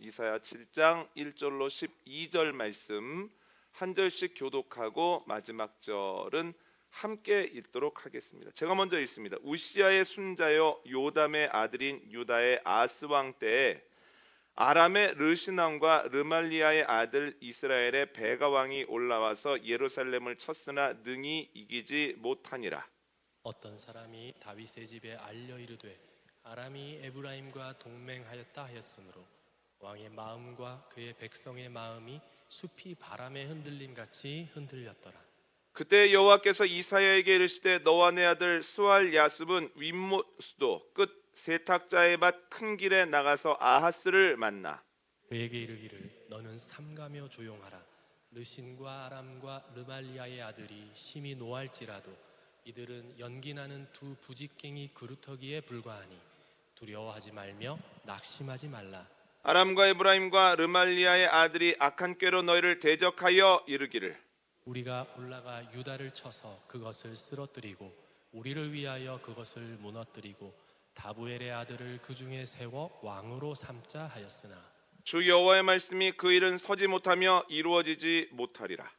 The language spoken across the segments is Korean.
이사야 7장 1절로 12절 말씀 한 절씩 교독하고 마지막 절은 함께 읽도록 하겠습니다. 제가 먼저 읽습니다. 우시아의 순자여 요담의 아들인 유다의 아스 왕 때에 아람의 르신 왕과 르말리아의 아들 이스라엘의 베가 왕이 올라와서 예루살렘을 쳤으나 능히 이기지 못하니라. 어떤 사람이 다윗의 집에 알려 이르되 아람이 에브라임과 동맹하였다 하였으므로 왕의 마음과 그의 백성의 마음이 숲이 바람에 흔들림 같이 흔들렸더라. 그때 여호와께서 이사야에게 이르시되 너와 내 아들 스왈 야습은 윗못수도 끝 세탁자의 밭 큰 길에 나가서 아하스를 만나 그에게 이르기를 너는 삼가며 조용하라. 르신과 아람과 르말리아의 아들이 심히 노할지라도 이들은 연기나는 두 부직갱이 그루터기에 불과하니 두려워하지 말며 낙심하지 말라. 아람과 에브라임과 르말리아의 아들이 악한 꾀로 너희를 대적하여 이르기를 우리가 올라가 유다를 쳐서 그것을 쓰러뜨리고 우리를 위하여 그것을 무너뜨리고 다부엘의 아들을 그 중에 세워 왕으로 삼자 하였으나 주 여호와의 말씀이 그 일은 서지 못하며 이루어지지 못하리라.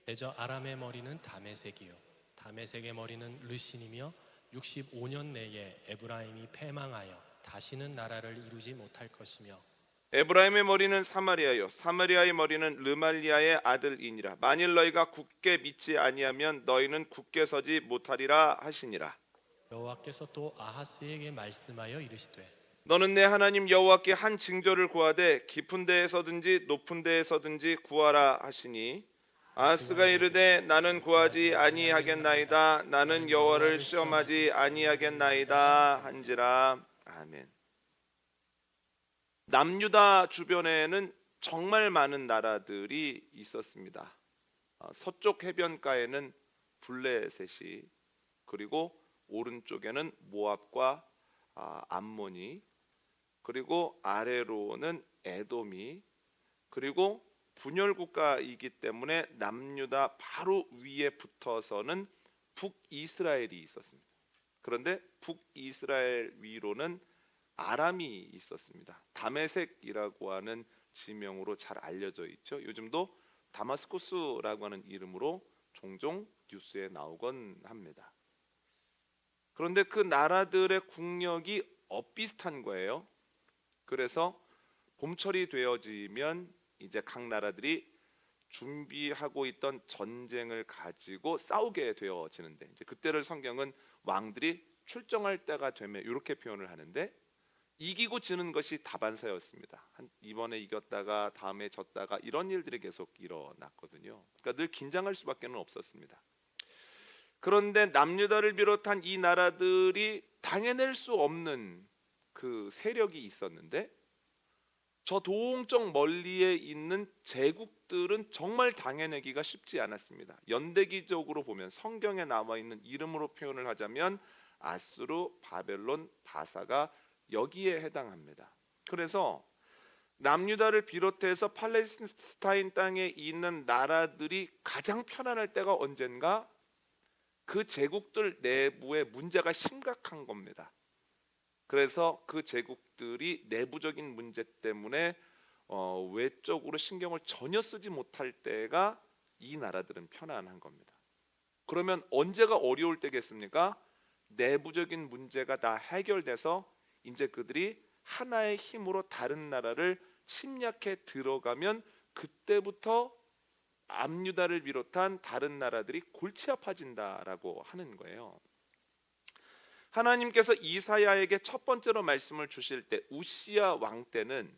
대저 아람의 머리는 다메섹이요 다메섹의 머리는 르신이며 65년 내에 에브라임이 패망하여 다시는 나라를 이루지 못할 것이며 에브라임의 머리는 사마리아요 사마리아의 머리는 르말리아의 아들이니라. 만일 너희가 굳게 믿지 아니하면 너희는 굳게 서지 못하리라 하시니라. 여호와께서 또 아하스에게 말씀하여 이르시되 너는 내 하나님 여호와께 한 징조를 구하되 깊은 데에서든지 높은 데에서든지 구하라 하시니 아하스가 이르되 나는 구하지 아니하겠나이다. 나는 여호와를 시험하지 아니하겠나이다 한지라. 아멘. 남유다 주변에는 정말 많은 나라들이 있었습니다. 서쪽 해변가에는 블레셋이, 그리고 오른쪽에는 모압과 암몬이, 그리고 아래로는 에돔이, 그리고 분열 국가이기 때문에 남유다 바로 위에 붙어서는 북이스라엘이 있었습니다. 그런데 북이스라엘 위로는 아람이 있었습니다. 다메섹이라고 하는 지명으로 잘 알려져 있죠. 요즘도 다마스쿠스라고 하는 이름으로 종종 뉴스에 나오곤 합니다. 그런데 그 나라들의 국력이 엇비슷한 거예요. 그래서 봄철이 되어지면 이제 각 나라들이 준비하고 있던 전쟁을 가지고 싸우게 되어지는데, 이제 그때를 성경은 왕들이 출정할 때가 되면 이렇게 표현을 하는데, 이기고 지는 것이 다반사였습니다. 이번에 이겼다가 다음에 졌다가 이런 일들이 계속 일어났거든요. 그러니까 늘 긴장할 수밖에 없었습니다. 그런데 남유다를 비롯한 이 나라들이 당해낼 수 없는 그 세력이 있었는데, 저 동쪽 멀리에 있는 제국들은 정말 당해내기가 쉽지 않았습니다. 연대기적으로 보면 성경에 나와 있는 이름으로 표현을 하자면 아수르, 바벨론, 바사가 여기에 해당합니다. 그래서 남유다를 비롯해서 팔레스타인 땅에 있는 나라들이 가장 편안할 때가 언젠가 그 제국들 내부에 문제가 심각한 겁니다. 그래서 그 제국들이 내부적인 문제 때문에 외적으로 신경을 전혀 쓰지 못할 때가 이 나라들은 편안한 겁니다. 그러면 언제가 어려울 때겠습니까? 내부적인 문제가 다 해결돼서 이제 그들이 하나의 힘으로 다른 나라를 침략해 들어가면 그때부터 남유다를 비롯한 다른 나라들이 골치 아파진다라고 하는 거예요. 하나님께서 이사야에게 첫 번째로 말씀을 주실 때 우시야 왕 때는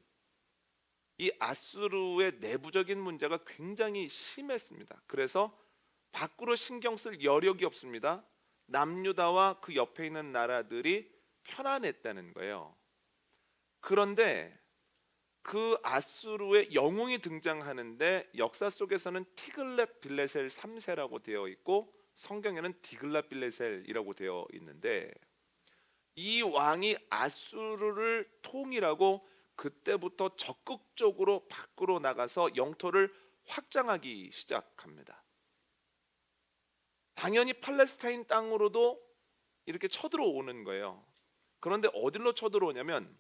이 아수르의 내부적인 문제가 굉장히 심했습니다. 그래서 밖으로 신경 쓸 여력이 없습니다. 남유다와 그 옆에 있는 나라들이 편안했다는 거예요. 그런데 그 아수르의 영웅이 등장하는데 역사 속에서는 티글랏 빌레셀 3세라고 되어 있고 성경에는 디글랏 빌레셀이라고 되어 있는데, 이 왕이 아수르를 통일하고 그때부터 적극적으로 밖으로 나가서 영토를 확장하기 시작합니다. 당연히 팔레스타인 땅으로도 이렇게 쳐들어오는 거예요. 그런데 어디로 쳐들어오냐면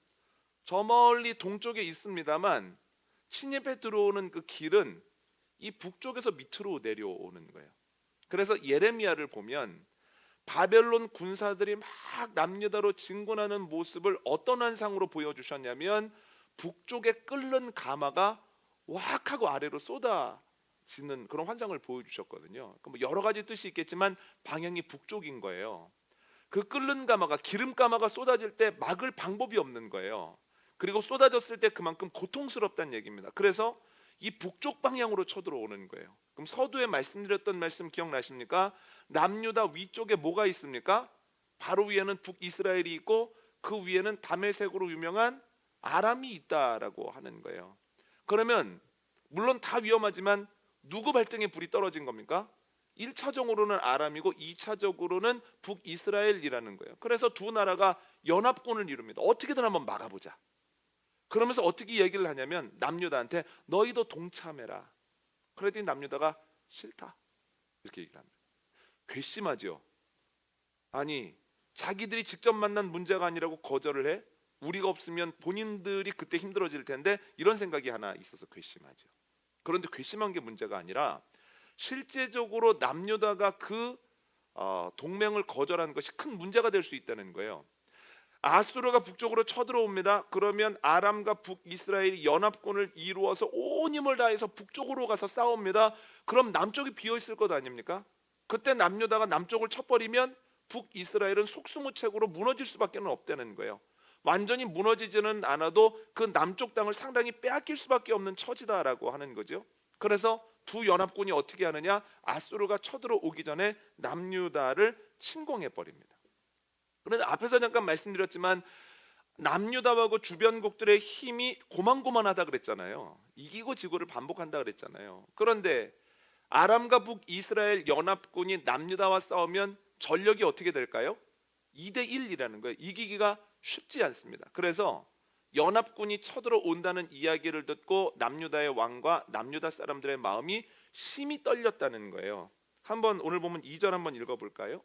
저 멀리 동쪽에 있습니다만 침입해 들어오는 그 길은 이 북쪽에서 밑으로 내려오는 거예요. 그래서 예레미야를 보면 바벨론 군사들이 막 남유다로 진군하는 모습을 어떤 환상으로 보여주셨냐면 북쪽에 끓는 가마가 왁 하고 아래로 쏟아지는 그런 환상을 보여주셨거든요. 뭐 여러 가지 뜻이 있겠지만 방향이 북쪽인 거예요. 그 끓는 가마가, 기름 가마가 쏟아질 때 막을 방법이 없는 거예요. 그리고 쏟아졌을 때 그만큼 고통스럽다는 얘기입니다. 그래서 이 북쪽 방향으로 쳐들어오는 거예요. 그럼 서두에 말씀드렸던 말씀 기억나십니까? 남유다 위쪽에 뭐가 있습니까? 바로 위에는 북이스라엘이 있고 그 위에는 다메섹으로 유명한 아람이 있다라고 하는 거예요. 그러면 물론 다 위험하지만 누구 발등에 불이 떨어진 겁니까? 1차적으로는 아람이고 2차적으로는 북이스라엘이라는 거예요. 그래서 두 나라가 연합군을 이룹니다. 어떻게든 한번 막아보자. 그러면서 어떻게 얘기를 하냐면 남유다한테 너희도 동참해라. 그랬더니 남유다가 싫다 이렇게 얘기를 합니다. 괘씸하죠. 아니 자기들이 직접 만난 문제가 아니라고 거절을 해? 우리가 없으면 본인들이 그때 힘들어질 텐데 이런 생각이 하나 있어서 괘씸하죠. 그런데 괘씸한 게 문제가 아니라 실제적으로 남유다가 그 동맹을 거절한 것이 큰 문제가 될 수 있다는 거예요. 아수르가 북쪽으로 쳐들어옵니다. 그러면 아람과 북이스라엘이 연합군을 이루어서 온 힘을 다해서 북쪽으로 가서 싸웁니다. 그럼 남쪽이 비어있을 것 아닙니까? 그때 남유다가 남쪽을 쳐버리면 북이스라엘은 속수무책으로 무너질 수밖에 없다는 거예요. 완전히 무너지지는 않아도 그 남쪽 땅을 상당히 빼앗길 수밖에 없는 처지다라고 하는 거죠. 그래서 두 연합군이 어떻게 하느냐? 아수르가 쳐들어오기 전에 남유다를 침공해 버립니다. 그런데 앞에서 잠깐 말씀드렸지만 남유다하고 주변국들의 힘이 고만고만하다 그랬잖아요. 이기고 지고를 반복한다 그랬잖아요. 그런데 아람과 북이스라엘 연합군이 남유다와 싸우면 전력이 어떻게 될까요? 2대1이라는 거예요. 이기기가 쉽지 않습니다. 그래서 연합군이 쳐들어온다는 이야기를 듣고 남유다의 왕과 남유다 사람들의 마음이 심히 떨렸다는 거예요. 한번 오늘 보면 2절 한번 읽어볼까요?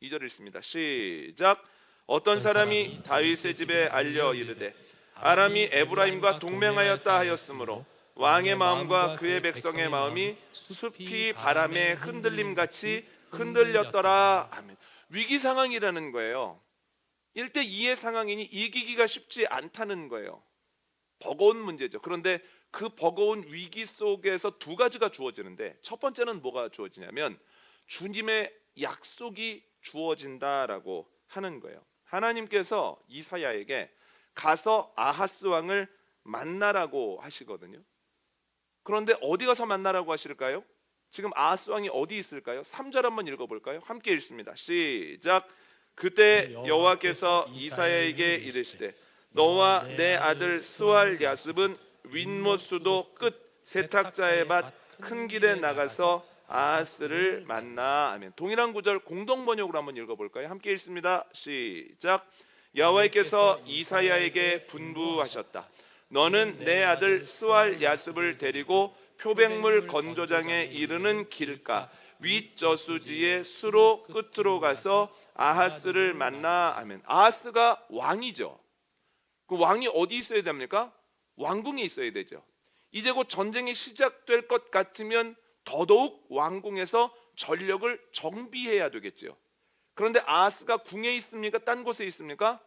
2절 읽습니다. 시작. 어떤 사람이 다윗의 집에 알려 이르되 아람이 에브라임과 동맹하였다 하였으므로 왕의 마음과 그의 백성의 마음이 숲이 바람에 흔들림같이 흔들렸더라. 아멘. 위기 상황이라는 거예요. 1대2의 상황이니 이기기가 쉽지 않다는 거예요. 버거운 문제죠. 그런데 그 버거운 위기 속에서 두 가지가 주어지는데 첫 번째는 뭐가 주어지냐면 주님의 약속이 주어진다라고 하는 거예요. 하나님께서 이사야에게 가서 아하스 왕을 만나라고 하시거든요. 그런데 어디 가서 만나라고 하실까요? 지금 아하스 왕이 어디 있을까요? 3절 한번 읽어볼까요? 함께 읽습니다. 시작. 그때 여호와께서 이사야에게 이르시되 너와 내 아들 스왈 야습은 윗모수도 끝 세탁자의 밭 큰 길에 나가서 아하스를 만나. 아멘. 동일한 구절 공동 번역으로 한번 읽어볼까요? 함께 읽습니다. 시작. 여호와께서 이사야에게 분부하셨다. 너는 내 아들 스왈 야습을 데리고 표백물 건조장에 이르는 길가 윗저수지의 수로 끝으로 가서 아하스를 만나. 아멘. 아하스가 왕이죠. 그 왕이 어디 있어야 됩니까? 왕궁에 있어야 되죠. 이제 곧 전쟁이 시작될 것 같으면 더더욱 왕궁에서 전력을 정비해야 되겠죠. 그런데 아하스가 궁에 있습니까? 딴 곳에 있습니까?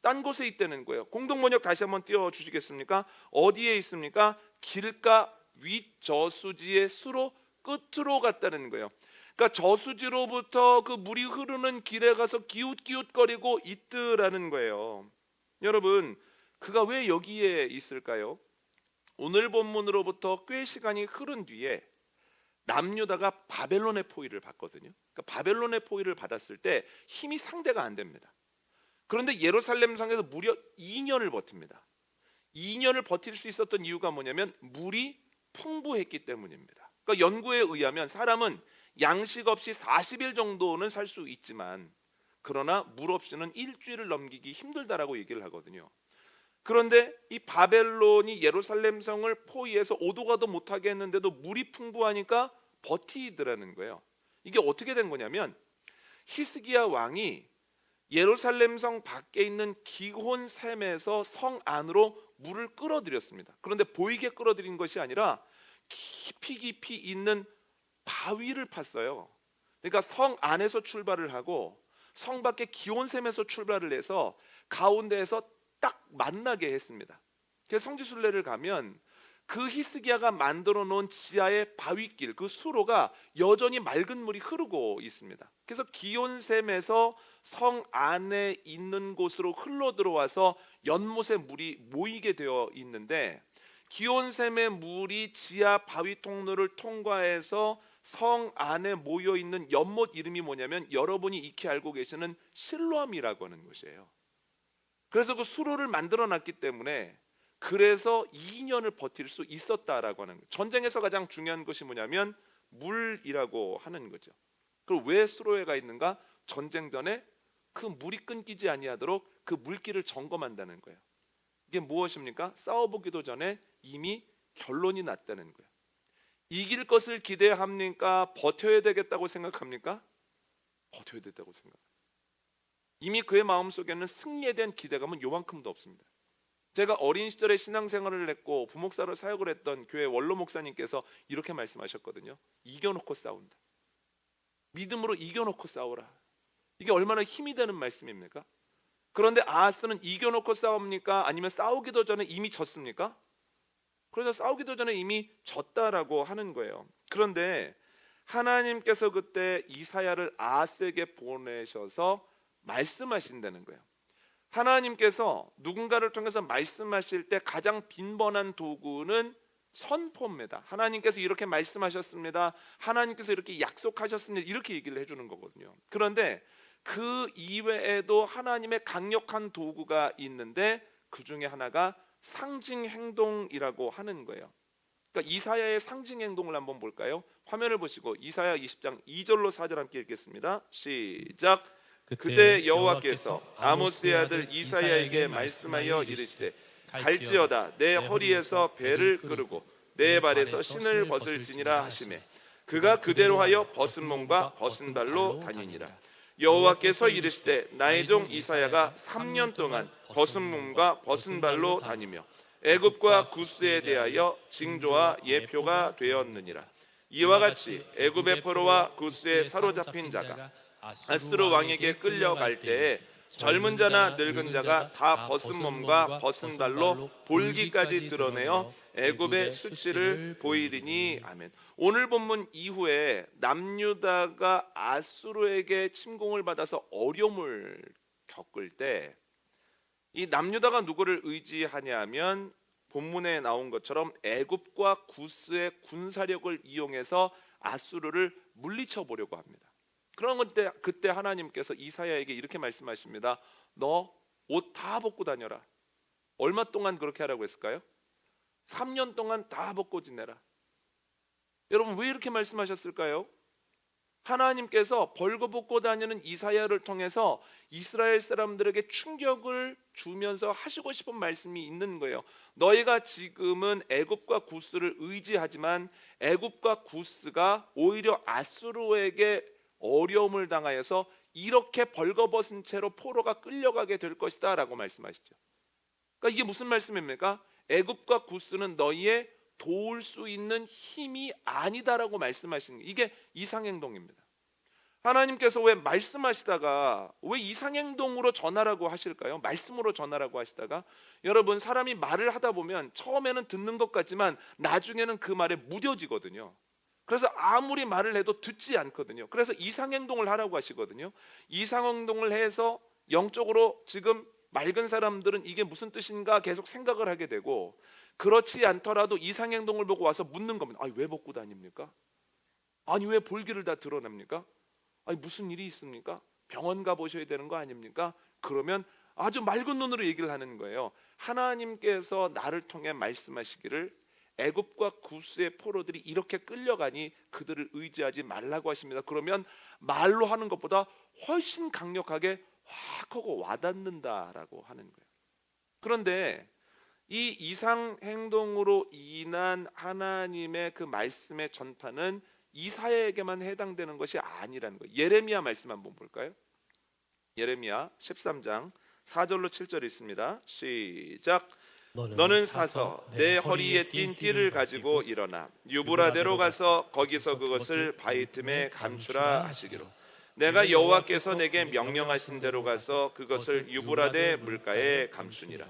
딴 곳에 있다는 거예요. 공동번역 다시 한번 띄워주시겠습니까? 어디에 있습니까? 길가 윗저수지의 수로 끝으로 갔다는 거예요. 그러니까 저수지로부터 그 물이 흐르는 길에 가서 기웃기웃거리고 있더라는 거예요. 여러분, 그가 왜 여기에 있을까요? 오늘 본문으로부터 꽤 시간이 흐른 뒤에 남유다가 바벨론의 포위를 받거든요. 그러니까 바벨론의 포위를 받았을 때 힘이 상대가 안 됩니다. 그런데 예루살렘 성에서 무려 2년을 버팁니다. 2년을 버틸 수 있었던 이유가 뭐냐면 물이 풍부했기 때문입니다. 그러니까 연구에 의하면 사람은 양식 없이 40일 정도는 살 수 있지만 그러나 물 없이는 일주일을 넘기기 힘들다라고 얘기를 하거든요. 그런데 이 바벨론이 예루살렘 성을 포위해서 오도 가도 못하게 했는데도 물이 풍부하니까 버티더라는 거예요. 이게 어떻게 된 거냐면 히스기야 왕이 예루살렘 성 밖에 있는 기혼 샘에서 성 안으로 물을 끌어들였습니다. 그런데 보이게 끌어들인 것이 아니라 깊이 깊이 있는 바위를 팠어요. 그러니까 성 안에서 출발을 하고 성 밖에 기온샘에서 출발을 해서 가운데에서 딱 만나게 했습니다. 그래서 성지순례를 가면 그 히스기야가 만들어 놓은 지하의 바위길, 그 수로가 여전히 맑은 물이 흐르고 있습니다. 그래서 기온샘에서 성 안에 있는 곳으로 흘러 들어와서 연못에 물이 모이게 되어 있는데, 기온샘의 물이 지하 바위 통로를 통과해서 성 안에 모여 있는 연못 이름이 뭐냐면, 여러분이 익히 알고 계시는 실로암이라고 하는 곳이에요. 그래서 그 수로를 만들어 놨기 때문에 그래서 2년을 버틸 수 있었다라고 하는 거예요. 전쟁에서 가장 중요한 것이 뭐냐면 물이라고 하는 거죠. 그럼 왜 수로에가 있는가? 전쟁 전에 그 물이 끊기지 아니하도록 그 물길을 점검한다는 거예요. 이게 무엇입니까? 싸워보기도 전에 이미 결론이 났다는 거예요. 이길 것을 기대합니까? 버텨야 되겠다고 생각합니까? 버텨야 된다고 생각합니다. 이미 그의 마음속에는 승리에 대한 기대감은 요만큼도 없습니다. 제가 어린 시절에 신앙생활을 했고 부목사로 사역을 했던 교회 원로 목사님께서 이렇게 말씀하셨거든요. 이겨놓고 싸운다. 믿음으로 이겨놓고 싸우라. 이게 얼마나 힘이 되는 말씀입니까? 그런데 아하스는 이겨놓고 싸웁니까? 아니면 싸우기도 전에 이미 졌습니까? 그래서 싸우기도 전에 이미 졌다라고 하는 거예요. 그런데 하나님께서 그때 이사야를 아하스에게 보내셔서 말씀하신다는 거예요. 하나님께서 누군가를 통해서 말씀하실 때 가장 빈번한 도구는 선포입니다. 하나님께서 이렇게 말씀하셨습니다. 하나님께서 이렇게 약속하셨습니다. 이렇게 얘기를 해주는 거거든요. 그런데 그 이외에도 하나님의 강력한 도구가 있는데 그 중에 하나가 상징 행동이라고 하는 거예요. 그러니까 이사야의 상징 행동을 한번 볼까요? 화면을 보시고 이사야 20장 2절로 4절 함께 읽겠습니다. 시작. 그때 여호와께서 아모스의 아들 이사야에게 말씀하여 이르시되 갈지어다 내 허리에서 배를 끄르고 내 발에서 신을 벗을지니라 하시매 그가 그대로 하여 벗은 몸과 벗은 발로 다니니라. 여호와께서 이르시되 나의 종 이사야가 3년 동안 벗은 몸과 벗은 발로 다니며 애굽과 구스에 대하여 징조와 예표가 되었느니라. 이와 같이 애굽의 포로와 구스에 사로잡힌 자가 아수르 왕에게 끌려갈 때에 젊은 자나 늙은 자가 다 벗은 몸과 벗은 발로 볼기까지 드러내어 애굽의 수치를 보이리니. 아멘. 오늘 본문 이후에 남유다가 아수르에게 침공을 받아서 어려움을 겪을 때 이 남유다가 누구를 의지하냐면 본문에 나온 것처럼 애굽과 구스의 군사력을 이용해서 아수르를 물리쳐 보려고 합니다. 그런 건데 그때 하나님께서 이사야에게 이렇게 말씀하십니다. 너 옷 다 벗고 다녀라. 얼마 동안 그렇게 하라고 했을까요? 3년 동안 다 벗고 지내라. 여러분 왜 이렇게 말씀하셨을까요? 하나님께서 벌거벗고 다니는 이사야를 통해서 이스라엘 사람들에게 충격을 주면서 하시고 싶은 말씀이 있는 거예요. 너희가 지금은 애굽과 구스를 의지하지만 애굽과 구스가 오히려 아수르에게 어려움을 당하여서 이렇게 벌거벗은 채로 포로가 끌려가게 될 것이다 라고 말씀하시죠. 그러니까 이게 무슨 말씀입니까? 애굽과 구스는 너희의 도울 수 있는 힘이 아니다라고 말씀하시는 이게 이상행동입니다. 하나님께서 왜 말씀하시다가 왜 이상행동으로 전하라고 하실까요? 말씀으로 전하라고 하시다가 여러분 사람이 말을 하다 보면 처음에는 듣는 것 같지만 나중에는 그 말에 무뎌지거든요. 그래서 아무리 말을 해도 듣지 않거든요. 그래서 이상행동을 하라고 하시거든요. 이상행동을 해서 영적으로 지금 맑은 사람들은 이게 무슨 뜻인가 계속 생각을 하게 되고 그렇지 않더라도 이상행동을 보고 와서 묻는 겁니다. 아니 왜 벗고 다닙니까? 아니 왜 볼기를 다 드러냅니까? 아니 무슨 일이 있습니까? 병원 가보셔야 되는 거 아닙니까? 그러면 아주 맑은 눈으로 얘기를 하는 거예요. 하나님께서 나를 통해 말씀하시기를 애굽과 구스의 포로들이 이렇게 끌려가니 그들을 의지하지 말라고 하십니다. 그러면 말로 하는 것보다 훨씬 강력하게 확 하고 와닿는다라고 하는 거예요. 그런데 이 이상 행동으로 인한 하나님의 그 말씀의 전파는 이사야에게만 해당되는 것이 아니라는 거예요. 예레미야 말씀 한번 볼까요? 예레미야 13장 4절로 7절 있습니다. 시작. 너는 사서 내 허리에 띤 띠를 가지고 일어나 유브라데로 가서 거기서 그것을 바위 틈에 감추라 하시기로 내가 여호와께서 내게 명령하신 대로 가서 그것을 유브라데 물가에 감추니라.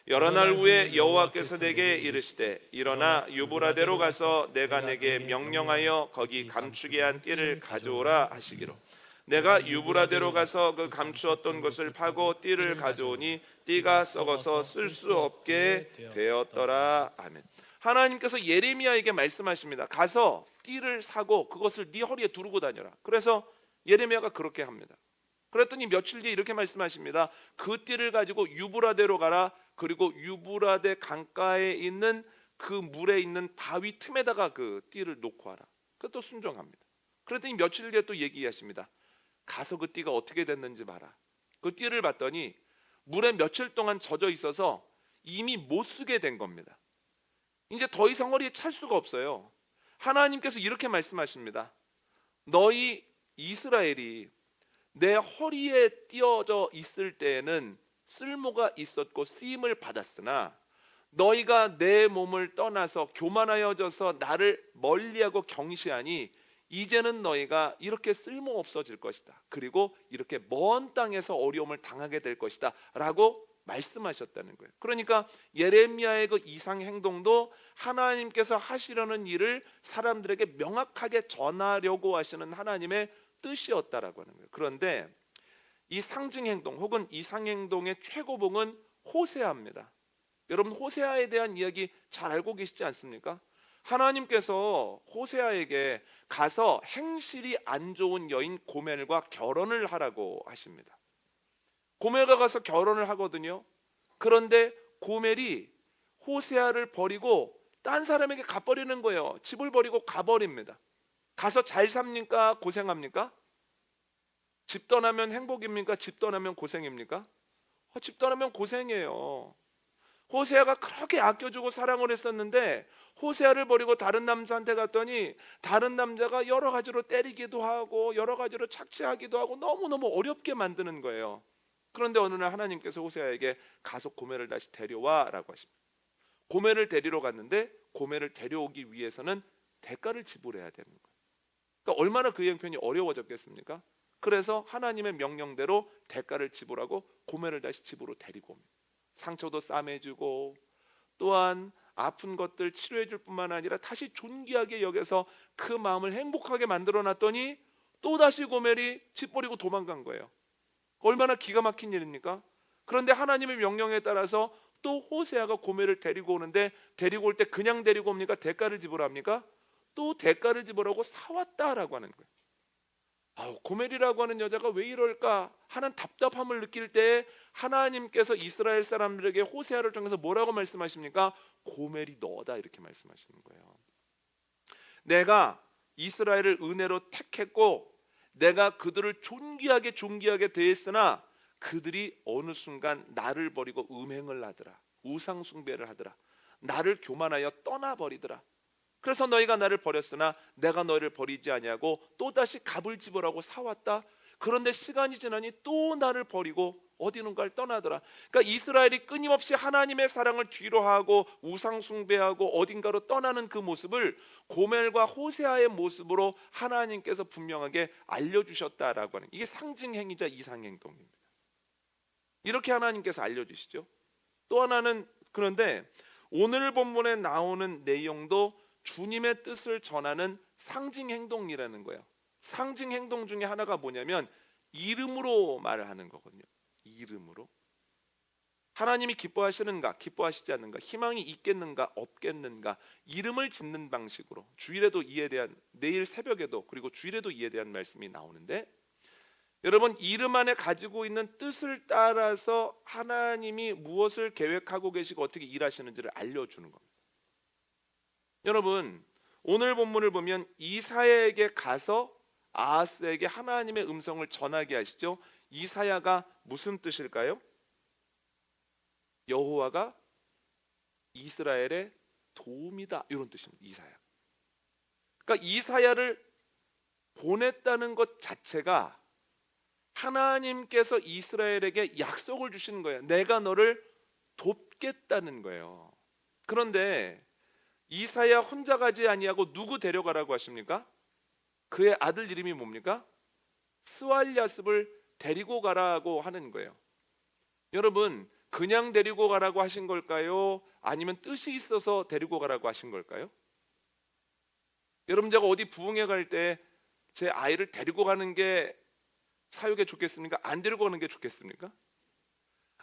여러 날 후에 여호와께서 내게 이르시되 일어나 유브라데로 가서 내가 내게 명령하여 거기 감추게 한 띠를 가져오라 하시기로 내가 유브라데로 가서 그 감추었던 것을 파고 띠를 가져오니 띠가 썩어서 쓸 수 없게 되었더라. 아멘. 하나님께서 예레미야에게 말씀하십니다. 가서 띠를 사고 그것을 네 허리에 두르고 다녀라. 그래서 예레미야가 그렇게 합니다. 그랬더니 며칠 뒤에 이렇게 말씀하십니다. 그 띠를 가지고 유브라데로 가라. 그리고 유브라데 강가에 있는 그 물에 있는 바위 틈에다가 그 띠를 놓고 와라. 그것도 순종합니다. 그랬더니 며칠 뒤에 또 얘기하십니다. 가서 그 띠가 어떻게 됐는지 봐라. 그 띠를 봤더니 물에 며칠 동안 젖어 있어서 이미 못 쓰게 된 겁니다. 이제 더 이상 허리에 찰 수가 없어요. 하나님께서 이렇게 말씀하십니다. 너희 이스라엘이 내 허리에 띄어져 있을 때에는 쓸모가 있었고 쓰임을 받았으나 너희가 내 몸을 떠나서 교만하여져서 나를 멀리하고 경시하니 이제는 너희가 이렇게 쓸모 없어질 것이다. 그리고 이렇게 먼 땅에서 어려움을 당하게 될 것이다 라고 말씀하셨다는 거예요. 그러니까 예레미야의 그 이상 행동도 하나님께서 하시려는 일을 사람들에게 명확하게 전하려고 하시는 하나님의 뜻이었다라고 하는 거예요. 그런데 이 상징 행동 혹은 이상 행동의 최고봉은 호세아입니다. 여러분 호세아에 대한 이야기 잘 알고 계시지 않습니까? 하나님께서 호세아에게 가서 행실이 안 좋은 여인 고멜과 결혼을 하라고 하십니다. 고멜과 가서 결혼을 하거든요. 그런데 고멜이 호세아를 버리고 딴 사람에게 가버리는 거예요. 집을 버리고 가버립니다. 가서 잘 삽니까? 고생합니까? 집 떠나면 행복입니까? 집 떠나면 고생입니까? 집 떠나면 고생이에요. 호세아가 그렇게 아껴주고 사랑을 했었는데 호세아를 버리고 다른 남자한테 갔더니 다른 남자가 여러 가지로 때리기도 하고 여러 가지로 착취하기도 하고 너무너무 어렵게 만드는 거예요. 그런데 어느 날 하나님께서 호세아에게 가서 고멜을 다시 데려와 라고 하십니다. 고멜을 데리러 갔는데 고멜을 데려오기 위해서는 대가를 지불해야 되는 거예요. 그러니까 얼마나 그 형편이 어려워졌겠습니까? 그래서 하나님의 명령대로 대가를 지불하고 고멜을 다시 집으로 데리고 옵니다. 상처도 싸매주고 또한 아픈 것들 치료해 줄 뿐만 아니라 다시 존귀하게 여겨서 그 마음을 행복하게 만들어 놨더니 또다시 고멜이 집 버리고 도망간 거예요. 얼마나 기가 막힌 일입니까? 그런데 하나님의 명령에 따라서 또 호세아가 고멜을 데리고 오는데 데리고 올 때 그냥 데리고 옵니까? 대가를 지불합니까? 또 대가를 지불하고 사왔다라고 하는 거예요. 고멜이라고 하는 여자가 왜 이럴까 하는 답답함을 느낄 때 하나님께서 이스라엘 사람들에게 호세아를 통해서 뭐라고 말씀하십니까? 고멜이 너다 이렇게 말씀하시는 거예요. 내가 이스라엘을 은혜로 택했고 내가 그들을 존귀하게 대했으나 그들이 어느 순간 나를 버리고 음행을 하더라. 우상 숭배를 하더라. 나를 교만하여 떠나버리더라. 그래서 너희가 나를 버렸으나 내가 너희를 버리지 아니하고 또다시 값을 지불하고 사왔다. 그런데 시간이 지나니 또 나를 버리고 어디론가를 떠나더라. 그러니까 이스라엘이 끊임없이 하나님의 사랑을 뒤로하고 우상 숭배하고 어딘가로 떠나는 그 모습을 고멜과 호세아의 모습으로 하나님께서 분명하게 알려주셨다라고 하는, 이게 상징 행위자 이상 행동입니다. 이렇게 하나님께서 알려주시죠. 또 하나는, 그런데 오늘 본문에 나오는 내용도 주님의 뜻을 전하는 상징 행동이라는 거예요. 상징 행동 중에 하나가 뭐냐면 이름으로 말을 하는 거거든요. 이름으로. 하나님이 기뻐하시는가 기뻐하시지 않는가, 희망이 있겠는가 없겠는가, 이름을 짓는 방식으로 주일에도 이에 대한, 내일 새벽에도 그리고 주일에도 이에 대한 말씀이 나오는데, 여러분 이름 안에 가지고 있는 뜻을 따라서 하나님이 무엇을 계획하고 계시고 어떻게 일하시는지를 알려주는 겁니다. 여러분 오늘 본문을 보면 이사야에게 가서 아하스에게 하나님의 음성을 전하게 하시죠. 이사야가 무슨 뜻일까요? 여호와가 이스라엘의 도움이다, 이런 뜻입니다. 이사야. 그러니까 이사야를 보냈다는 것 자체가 하나님께서 이스라엘에게 약속을 주시는 거예요. 내가 너를 돕겠다는 거예요. 그런데 이사야 혼자 가지 아니하고 누구 데려가라고 하십니까? 그의 아들 이름이 뭡니까? 스왈야습을 데리고 가라고 하는 거예요. 여러분, 그냥 데리고 가라고 하신 걸까요? 아니면 뜻이 있어서 데리고 가라고 하신 걸까요? 여러분, 제가 어디 부흥회 갈 때 제 아이를 데리고 가는 게 사역에 좋겠습니까? 안 데리고 가는 게 좋겠습니까?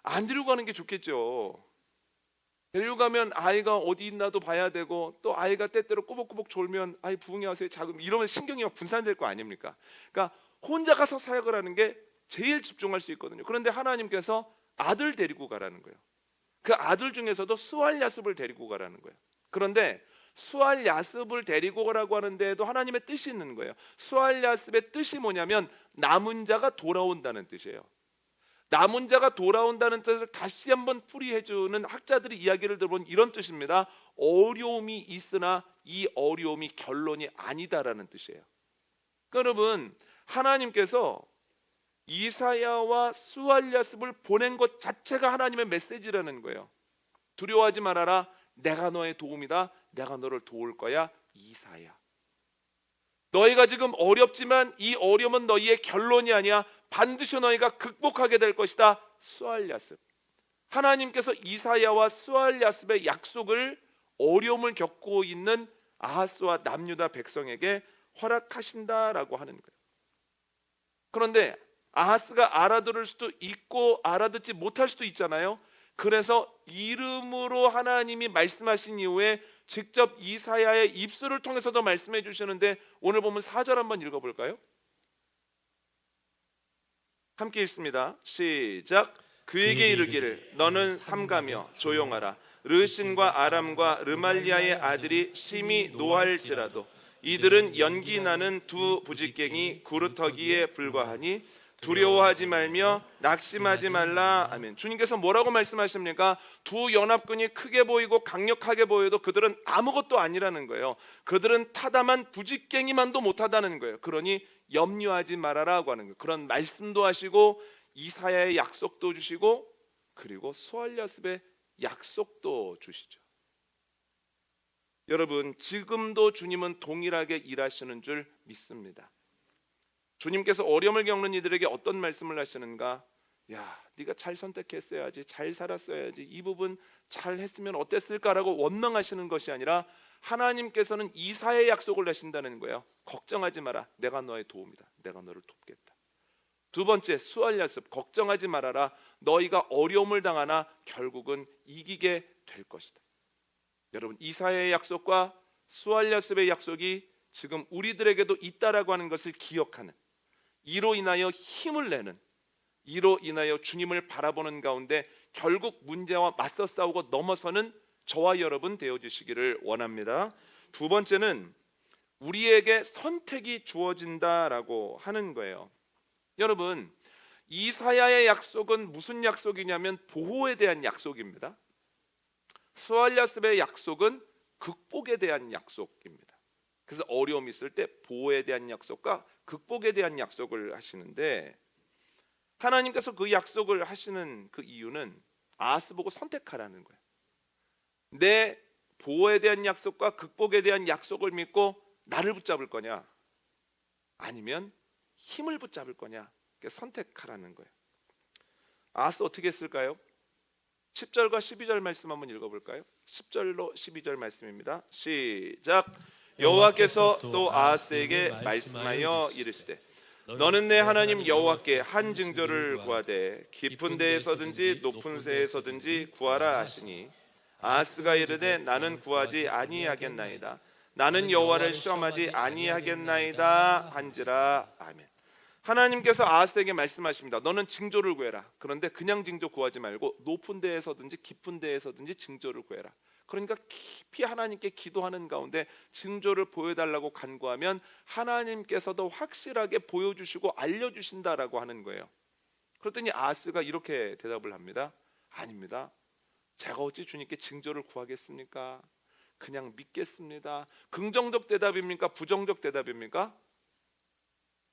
안 데리고 가는 게 좋겠죠. 데리고 가면 아이가 어디 있나도 봐야 되고, 또 아이가 때때로 꾸벅꾸벅 졸면 아이 부흥회 와서 자금 이러면 신경이 막 분산될 거 아닙니까? 그러니까 혼자 가서 사역을 하는 게 제일 집중할 수 있거든요. 그런데 하나님께서 아들 데리고 가라는 거예요. 그 아들 중에서도 스왈야습을 데리고 가라는 거예요. 그런데 스왈야습을 데리고 가라고 하는데도 하나님의 뜻이 있는 거예요. 스왈야습의 뜻이 뭐냐면 남은 자가 돌아온다는 뜻이에요. 남은 자가 돌아온다는 뜻을 다시 한번 풀이해주는 학자들이 이야기를 들어본 이런 뜻입니다. 어려움이 있으나 이 어려움이 결론이 아니다라는 뜻이에요. 그러니까 여러분, 하나님께서 이사야와 스왈야습을 보낸 것 자체가 하나님의 메시지라는 거예요. 두려워하지 말아라. 내가 너의 도움이다. 내가 너를 도울 거야. 이사야. 너희가 지금 어렵지만 이 어려움은 너희의 결론이 아니야. 반드시 너희가 극복하게 될 것이다. 스왈야습. 하나님께서 이사야와 스왈야습의 약속을 어려움을 겪고 있는 아하스와 남유다 백성에게 허락하신다라고 하는 거예요. 그런데 아하스가 알아들을 수도 있고 알아듣지 못할 수도 있잖아요. 그래서 이름으로 하나님이 말씀하신 이후에 직접 이사야의 입술을 통해서도 말씀해 주시는데, 오늘 보면 4절 한번 읽어볼까요? 함께 읽습니다. 시작. 그에게 이르기를 너는 삼가며 조용하라. 르신과 아람과 르말리아의 아들이 심히 노할지라도 이들은 연기 나는 두 부직갱이 구루터기에 불과하니 두려워하지 말며 낙심하지 말라. 아멘. 주님께서 뭐라고 말씀하십니까? 두 연합군이 크게 보이고 강력하게 보여도 그들은 아무것도 아니라는 거예요. 그들은 타담한 부직갱이만도 못하다는 거예요. 그러니 염려하지 말아라고 하는 거예요. 그런 말씀도 하시고 이사야의 약속도 주시고 그리고 스왈야습의 약속도 주시죠. 여러분, 지금도 주님은 동일하게 일하시는 줄 믿습니다. 주님께서 어려움을 겪는 이들에게 어떤 말씀을 하시는가? 야, 네가 잘 선택했어야지, 잘 살았어야지, 이 부분 잘 했으면 어땠을까라고 원망하시는 것이 아니라 하나님께서는 이사의 약속을 하신다는 거예요. 걱정하지 마라. 내가 너의 도움이다. 내가 너를 돕겠다. 두 번째, 스왈야습. 걱정하지 말아라. 너희가 어려움을 당하나 결국은 이기게 될 것이다. 여러분, 이사야의 약속과 스왈야습의 약속이 지금 우리들에게도 있다라고 하는 것을 기억하는, 이로 인하여 힘을 내는, 이로 인하여 주님을 바라보는 가운데 결국 문제와 맞서 싸우고 넘어서는 저와 여러분 되어주시기를 원합니다. 두 번째는 우리에게 선택이 주어진다라고 하는 거예요. 여러분, 이사야의 약속은 무슨 약속이냐면 보호에 대한 약속입니다. 스왈야습의 약속은 극복에 대한 약속입니다. 그래서 어려움이 있을 때 보호에 대한 약속과 극복에 대한 약속을 하시는데, 하나님께서 그 약속을 하시는 그 이유는 아하스 보고 선택하라는 거예요. 내 보호에 대한 약속과 극복에 대한 약속을 믿고 나를 붙잡을 거냐, 아니면 힘을 붙잡을 거냐, 선택하라는 거예요. 아하스 어떻게 했을까요? 10절과 12절 말씀 한번 읽어볼까요? 10절로 12절 말씀입니다. 시작. 여호와께서 또 아하스에게 말씀하여 이르시되 너는 내 하나님 여호와께 한 징조를 구하되 깊은 데에서든지 높은 새에서든지 구하라 하시니 아하스가 이르되 나는 구하지 아니하겠나이다. 나는 여호와를 시험하지 아니하겠나이다 한지라. 아멘. 하나님께서 아하스에게 말씀하십니다. 너는 징조를 구해라. 그런데 그냥 징조 구하지 말고 높은 데에서든지 깊은 데에서든지 징조를 구해라. 그러니까 깊이 하나님께 기도하는 가운데 징조를 보여달라고 간구하면 하나님께서도 확실하게 보여주시고 알려주신다라고 하는 거예요. 그랬더니 아하스가 이렇게 대답을 합니다. 아닙니다. 제가 어찌 주님께 징조를 구하겠습니까? 그냥 믿겠습니다. 긍정적 대답입니까? 부정적 대답입니까?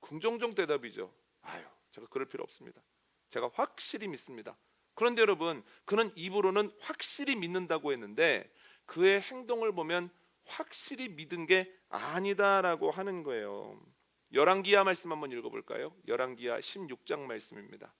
긍정적 대답이죠. 아유, 제가 그럴 필요 없습니다. 제가 확실히 믿습니다. 그런데 여러분, 그는 입으로는 확실히 믿는다고 했는데 그의 행동을 보면 확실히 믿은 게 아니다라고 하는 거예요. 열왕기하 말씀 한번 읽어볼까요? 열왕기하 16장 말씀입니다.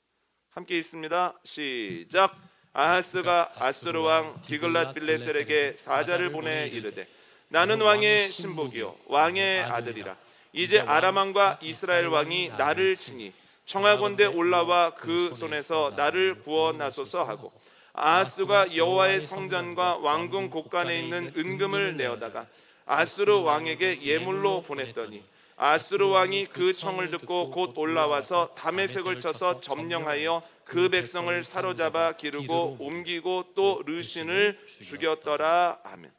함께 읽습니다. 시작. 아하스가 아수르 왕 디글랏빌레셀에게 사자를 보내 이르되 나는 왕의 신복이요 왕의 아들이라. 이제 아람 왕과 이스라엘 왕이 나를 치니 청하건대 올라와 그 손에서 나를 구원하소서 하고 아하스가 여호와의 성전과 왕궁 곳간에 있는 은금을 내어다가 아수르 왕에게 예물로 보냈더니 아수르 왕이 그 청을 듣고 곧 올라와서 다메섹을 쳐서 점령하여 그 백성을 사로잡아 기르고 옮기고 또 르신을 죽였더라. 아멘.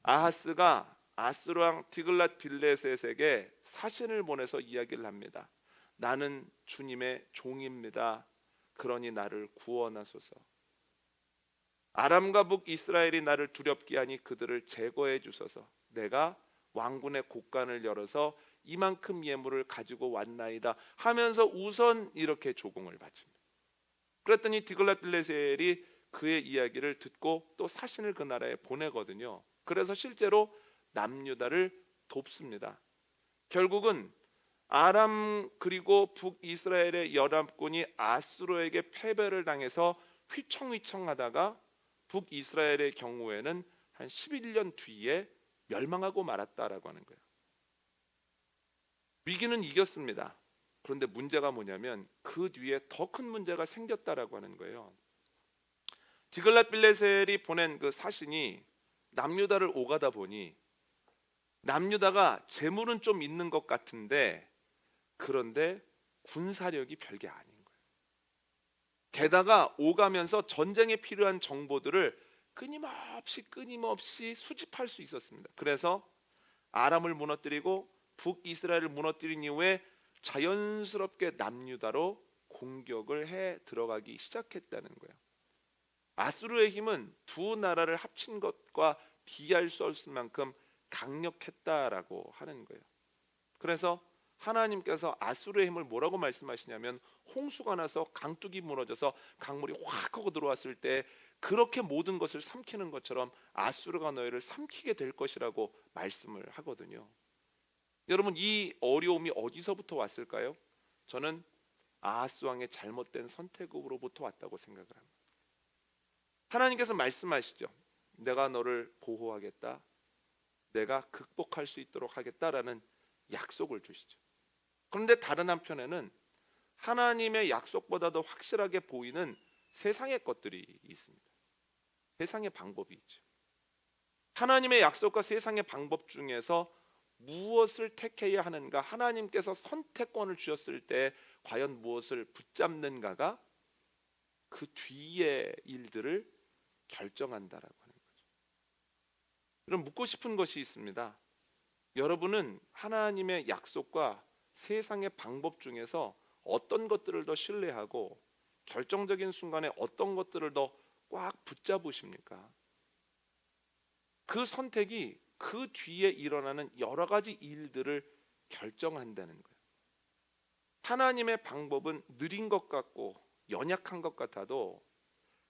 아하스가 아수르 왕 디글랏빌레셋에게 사신을 보내서 이야기를 합니다. 나는 주님의 종입니다. 그러니 나를 구원하소서. 아람과 북이스라엘이 나를 두렵게 하니 그들을 제거해 주소서. 내가 왕군의 곳간을 열어서 이만큼 예물을 가지고 왔나이다 하면서 우선 이렇게 조공을 바칩니다. 그랬더니 디글랏빌레셀이 그의 이야기를 듣고 또 사신을 그 나라에 보내거든요. 그래서 실제로 남유다를 돕습니다. 결국은 아람 그리고 북이스라엘의 연합군이 아수르에게 패배를 당해서 휘청휘청하다가 북이스라엘의 경우에는 한 11년 뒤에 멸망하고 말았다라고 하는 거예요. 위기는 이겼습니다. 그런데 문제가 뭐냐면 그 뒤에 더 큰 문제가 생겼다라고 하는 거예요. 디글랏빌레셀이 보낸 그 사신이 남유다를 오가다 보니 남유다가 재물은 좀 있는 것 같은데 그런데 군사력이 별게 아닌 거예요. 게다가 오가면서 전쟁에 필요한 정보들을 끊임없이 수집할 수 있었습니다. 그래서 아람을 무너뜨리고 북이스라엘을 무너뜨린 이후에 자연스럽게 남유다로 공격을 해 들어가기 시작했다는 거예요. 아수르의 힘은 두 나라를 합친 것과 비할 수 없을 만큼 강력했다라고 하는 거예요. 그래서 하나님께서 아수르의 힘을 뭐라고 말씀하시냐면 홍수가 나서 강둑이 무너져서 강물이 확 하고 들어왔을 때 그렇게 모든 것을 삼키는 것처럼 아수르가 너희를 삼키게 될 것이라고 말씀을 하거든요. 여러분, 이 어려움이 어디서부터 왔을까요? 저는 아하스 왕의 잘못된 선택으로부터 왔다고 생각을 합니다. 하나님께서 말씀하시죠. 내가 너를 보호하겠다. 내가 극복할 수 있도록 하겠다라는 약속을 주시죠. 그런데 다른 한편에는 하나님의 약속보다도 확실하게 보이는 세상의 것들이 있습니다. 세상의 방법이 있죠. 하나님의 약속과 세상의 방법 중에서 무엇을 택해야 하는가, 하나님께서 선택권을 주셨을 때 과연 무엇을 붙잡는가가 그 뒤의 일들을 결정한다라고 하는 거죠. 여러분, 묻고 싶은 것이 있습니다. 여러분은 하나님의 약속과 세상의 방법 중에서 어떤 것들을 더 신뢰하고 결정적인 순간에 어떤 것들을 더 꽉 붙잡으십니까? 그 선택이 그 뒤에 일어나는 여러 가지 일들을 결정한다는 거예요. 하나님의 방법은 느린 것 같고 연약한 것 같아도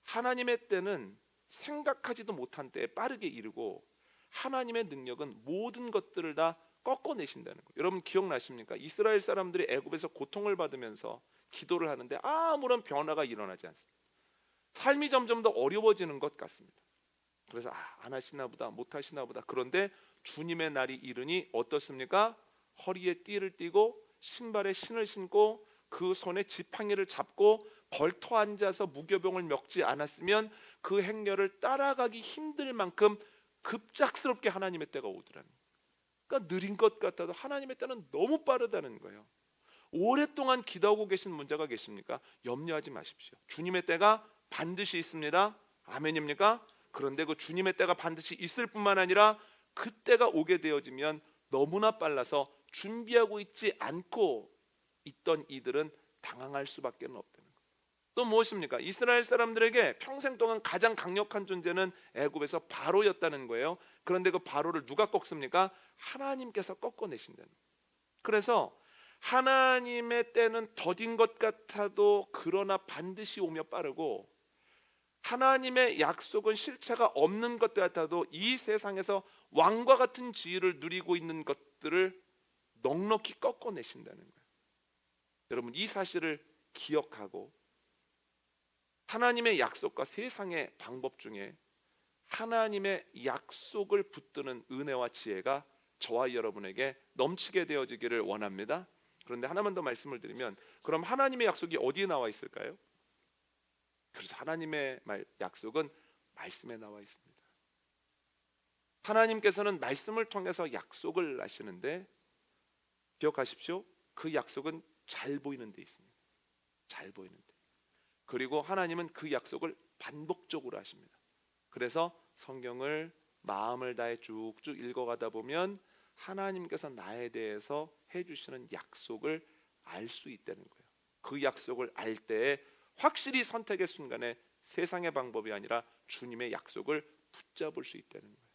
하나님의 때는 생각하지도 못한 때에 빠르게 이르고 하나님의 능력은 모든 것들을 다 꺾어내신다는 거예요. 여러분 기억나십니까? 이스라엘 사람들이 애굽에서 고통을 받으면서 기도를 하는데 아무런 변화가 일어나지 않습니다. 삶이 점점 더 어려워지는 것 같습니다. 그래서 안 하시나 보다, 못 하시나 보다. 그런데 주님의 날이 이르니 어떻습니까? 허리에 띠를 띠고 신발에 신을 신고 그 손에 지팡이를 잡고 걸터 앉아서 무교병을 먹지 않았으면 그 행렬을 따라가기 힘들 만큼 급작스럽게 하나님의 때가 오더라는 거예요. 그러니까 느린 것 같아도 하나님의 때는 너무 빠르다는 거예요. 오랫동안 기도하고 계신 문제가 계십니까? 염려하지 마십시오. 주님의 때가 반드시 있습니다. 아멘입니까? 그런데 그 주님의 때가 반드시 있을 뿐만 아니라 그 때가 오게 되어지면 너무나 빨라서 준비하고 있지 않고 있던 이들은 당황할 수밖에 없다는 거예요. 또 무엇입니까? 이스라엘 사람들에게 평생 동안 가장 강력한 존재는 애굽에서 바로였다는 거예요. 그런데 그 바로를 누가 꺾습니까? 하나님께서 꺾어내신다는 거예요. 그래서 하나님의 때는 더딘 것 같아도 그러나 반드시 오며 빠르고, 하나님의 약속은 실체가 없는 것 같아도 이 세상에서 왕과 같은 지위를 누리고 있는 것들을 넉넉히 꺾어내신다는 거예요. 여러분, 이 사실을 기억하고 하나님의 약속과 세상의 방법 중에 하나님의 약속을 붙드는 은혜와 지혜가 저와 여러분에게 넘치게 되어지기를 원합니다. 그런데 하나만 더 말씀을 드리면, 그럼 하나님의 약속이 어디에 나와 있을까요? 그래서 하나님의 약속은 말씀에 나와 있습니다. 하나님께서는 말씀을 통해서 약속을 하시는데, 기억하십시오. 그 약속은 잘 보이는 데 있습니다. 잘 보이는 데. 그리고 하나님은 그 약속을 반복적으로 하십니다. 그래서 성경을 마음을 다해 쭉쭉 읽어가다 보면 하나님께서 나에 대해서 해주시는 약속을 알 수 있다는 거예요. 그 약속을 알 때에 확실히 선택의 순간에 세상의 방법이 아니라 주님의 약속을 붙잡을 수 있다는 거예요.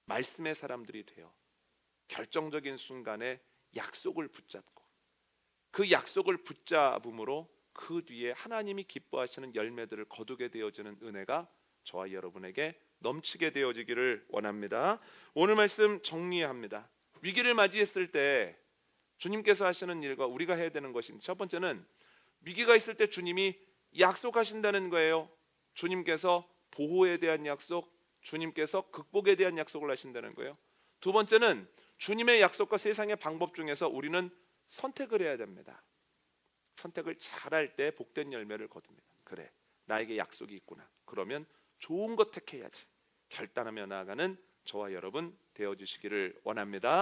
말씀의 사람들이 되어 결정적인 순간에 약속을 붙잡고, 그 약속을 붙잡음으로 그 뒤에 하나님이 기뻐하시는 열매들을 거두게 되어지는 은혜가 저와 여러분에게 넘치게 되어지기를 원합니다. 오늘 말씀 정리합니다. 위기를 맞이했을 때 주님께서 하시는 일과 우리가 해야 되는 것인데, 첫 번째는 위기가 있을 때 주님이 약속하신다는 거예요. 주님께서 보호에 대한 약속, 주님께서 극복에 대한 약속을 하신다는 거예요. 두 번째는 주님의 약속과 세상의 방법 중에서 우리는 선택을 해야 됩니다. 선택을 잘할 때 복된 열매를 거둡니다. 그래, 나에게 약속이 있구나. 그러면 좋은 것 택해야지. 결단하며 나아가는 저와 여러분 되어주시기를 원합니다.